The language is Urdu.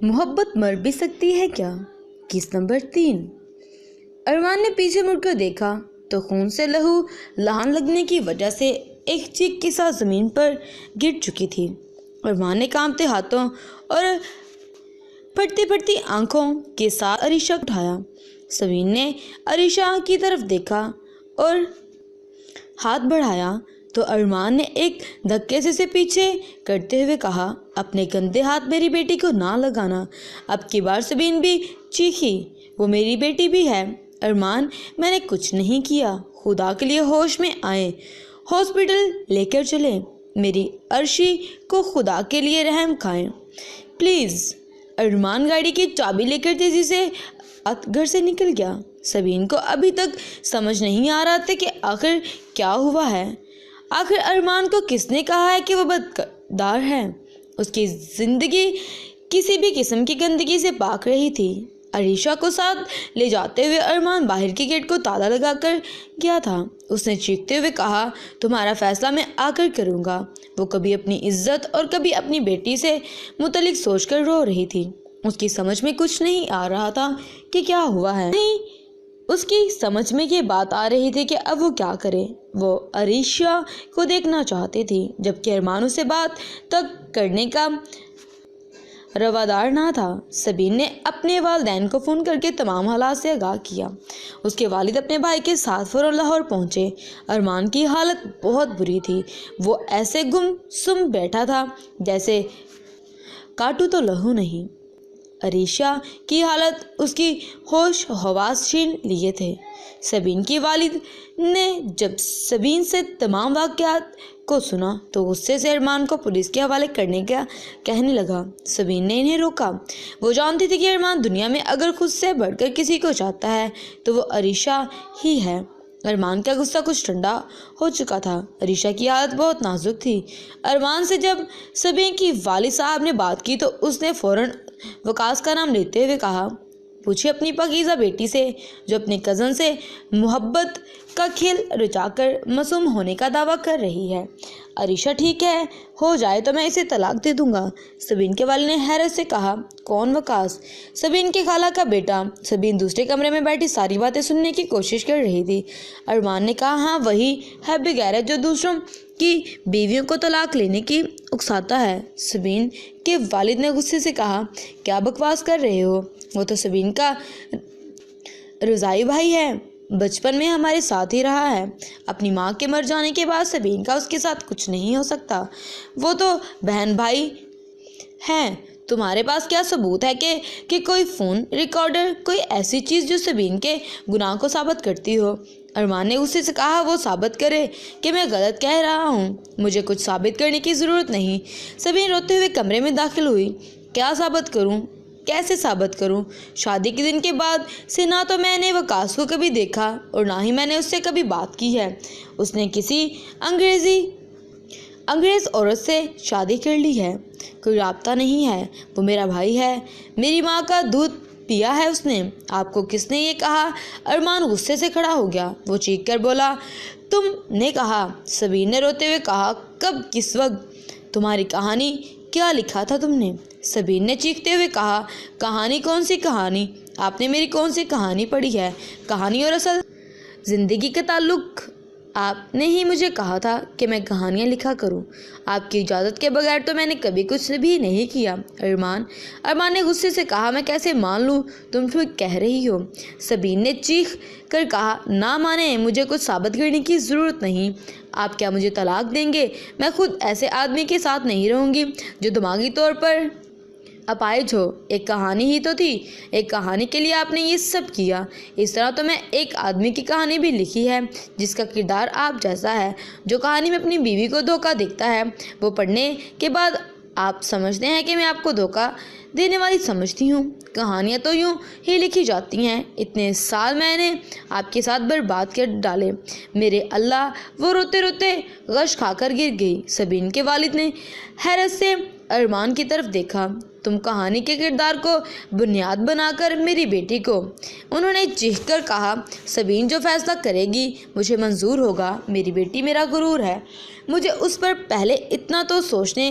محبت مر بھی سکتی ہے کیا؟ کس نمبر 3۔ ارمان نے پیچھے مڑ کر دیکھا تو خون سے لہو لہان لگنے کی وجہ سے ایک چیخ کے ساتھ زمین پر گر چکی تھی۔ ارمان نے کانپتے ہاتھوں اور پھٹتی پھٹتی آنکھوں کے ساتھ عریشہ کو اٹھایا۔ سبین نے عریشہ کی طرف دیکھا اور ہاتھ بڑھایا تو ارمان نے ایک دھکے سے اسے پیچھے کرتے ہوئے کہا، اپنے گندے ہاتھ میری بیٹی کو نہ لگانا۔ اب کی بار سبین بھی چیخی، وہ میری بیٹی بھی ہے۔ ارمان، میں نے کچھ نہیں کیا، خدا کے لیے ہوش میں آئے، ہاسپٹل لے کر چلیں، میری عرشی کو خدا کے لیے رحم کھائیں پلیز۔ ارمان گاڑی کی چابی لے کر تیزی سے گھر سے نکل گیا۔ سبین کو ابھی تک سمجھ نہیں آ رہا تھا کہ آخر کیا ہوا ہے۔ آخر ارمان کو کس نے کہا ہے کہ وہ بدکردار ہے؟ اس کی زندگی کسی بھی قسم کی گندگی سے پاک رہی تھی۔ عریشہ کو ساتھ لے جاتے ہوئے ارمان باہر کے گیٹ کو تالا لگا کر گیا تھا۔ اس نے چیختے ہوئے کہا، تمہارا فیصلہ میں آ کر کروں گا۔ وہ کبھی اپنی عزت اور کبھی اپنی بیٹی سے متعلق سوچ کر رو رہی تھی۔ اس کی سمجھ میں کچھ نہیں آ رہا تھا کہ کیا ہوا ہے، نہیں اس کی سمجھ میں یہ بات آ رہی تھی کہ اب وہ کیا کرے۔ وہ عریشہ کو دیکھنا چاہتی تھی جبکہ ارمان اسے بات تک کرنے کا روادار نہ تھا۔ سبین نے اپنے والدین کو فون کر کے تمام حالات سے آگاہ کیا۔ اس کے والد اپنے بھائی کے ساتھ فوراً لاہور پہنچے۔ ارمان کی حالت بہت بری تھی، وہ ایسے گم سم بیٹھا تھا جیسے کاٹو تو لہو نہیں۔ عریشہ کی حالت اس کی ہوش حواس چھین لیے تھے۔ سبین کی والد نے جب سبین سے تمام واقعات کو سنا تو غصے سے ارمان کو پولیس کے حوالے کرنے کا کہنے لگا۔ سبین نے انہیں روکا۔ وہ جانتی تھی کہ ارمان دنیا میں اگر خود سے بڑھ کر کسی کو چاہتا ہے تو وہ عریشہ ہی ہے۔ ارمان کا غصہ کچھ ٹھنڈا ہو چکا تھا۔ عریشہ کی حالت بہت نازک تھی۔ ارمان سے جب سبین کی والد صاحب نے بات کی تو اس نے فوراً وقاص کا نام لیتے ہوئے کہا، پوچھے اپنی پاکیزہ بیٹی سے جو اپنے کزن سے محبت کا کھیل رچا کر معصوم ہونے کا دعویٰ کر رہی ہے۔ عریشہ ٹھیک ہے، ہو جائے تو میں اسے طلاق دے دوں گا۔ سبین کے والد نے حیرت سے کہا، کون وقاص؟ سبین کی خالہ کا بیٹا۔ سبین دوسرے کمرے میں بیٹھی ساری باتیں سننے کی کوشش کر رہی تھی۔ ارمان نے کہا، ہاں وہی ہے بغیرت جو دوسروں کی بیویوں کو طلاق لینے کی اکساتا ہے۔ سبین کے والد نے غصے سے کہا، کیا بکواس کر رہے ہو؟ وہ تو سبین کا رضائی بھائی ہے، بچپن میں ہمارے ساتھ ہی رہا ہے۔ اپنی ماں کے مر جانے کے بعد سبین کا اس کے ساتھ کچھ نہیں ہو سکتا۔ وہ تو بہن بھائی ہیں۔ تمہارے پاس کیا ثبوت ہے کہ کوئی فون ریکارڈر، کوئی ایسی چیز جو سبین کے گناہ کو ثابت کرتی ہو؟ ارمان نے غصے سے کہا، وہ ثابت کرے کہ میں غلط کہہ رہا ہوں، مجھے کچھ ثابت کرنے کی ضرورت نہیں۔ سبین روتے ہوئے کمرے میں داخل ہوئی۔ کیا ثابت کروں؟ کیسے ثابت کروں؟ شادی کے دن کے بعد سے نہ تو میں نے وقاص کو کبھی دیکھا اور نہ ہی میں نے اس سے کبھی بات کی ہے۔ اس نے کسی انگریز عورت سے شادی کر لی ہے، کوئی رابطہ نہیں ہے۔ وہ میرا بھائی ہے، میری ماں کا دودھ پیا ہے اس نے۔ آپ کو کس نے یہ کہا؟ ارمان غصے سے کھڑا ہو گیا۔ وہ چیخ کر بولا، تم نے کہا۔ سبین نے روتے ہوئے کہا، کب، کس وقت؟ تمہاری کہانی کیا لکھا تھا تم نے؟ سبین نے چیختے ہوئے کہا، کہانی؟ کون سی کہانی؟ آپ نے میری کون سی کہانی پڑھی ہے؟ کہانی اور اصل زندگی کا تعلق؟ آپ نے ہی مجھے کہا تھا کہ میں کہانیاں لکھا کروں۔ آپ کی اجازت کے بغیر تو میں نے کبھی کچھ بھی نہیں کیا۔ ارمان نے غصے سے کہا، میں کیسے مان لوں تم ٹھیک کہہ رہی ہو؟ سبین نے چیخ کر کہا، نہ مانے، مجھے کچھ ثابت کرنے کی ضرورت نہیں۔ آپ کیا مجھے طلاق دیں گے؟ میں خود ایسے آدمی کے ساتھ نہیں رہوں گی جو دماغی طور پر اپاہج ہو۔ ایک کہانی ہی تو تھی، ایک کہانی کے لیے آپ نے یہ سب کیا۔ اس طرح تو میں ایک آدمی کی کہانی بھی لکھی ہے جس کا کردار آپ جیسا ہے، جو کہانی میں اپنی بیوی کو دھوکہ دیتا ہے۔ وہ پڑھنے کے بعد آپ سمجھتے ہیں کہ میں آپ کو دھوکہ دینے والی سمجھتی ہوں۔ کہانیاں تو یوں ہی لکھی جاتی ہیں۔ اتنے سال میں نے آپ کے ساتھ برباد کر ڈالے، میرے اللہ! وہ روتے روتے غش کھا کر گر گئی۔ سبین کے والد نے حیرت سے ارمان کی طرف دیکھا۔ تم کہانی کے کردار کو بنیاد بنا کر میری بیٹی کو؟ انہوں نے چیخ کر کہا، سبین جو فیصلہ کرے گی مجھے منظور ہوگا۔ میری بیٹی میرا غرور ہے، مجھے اس پر پہلے اتنا تو سوچنے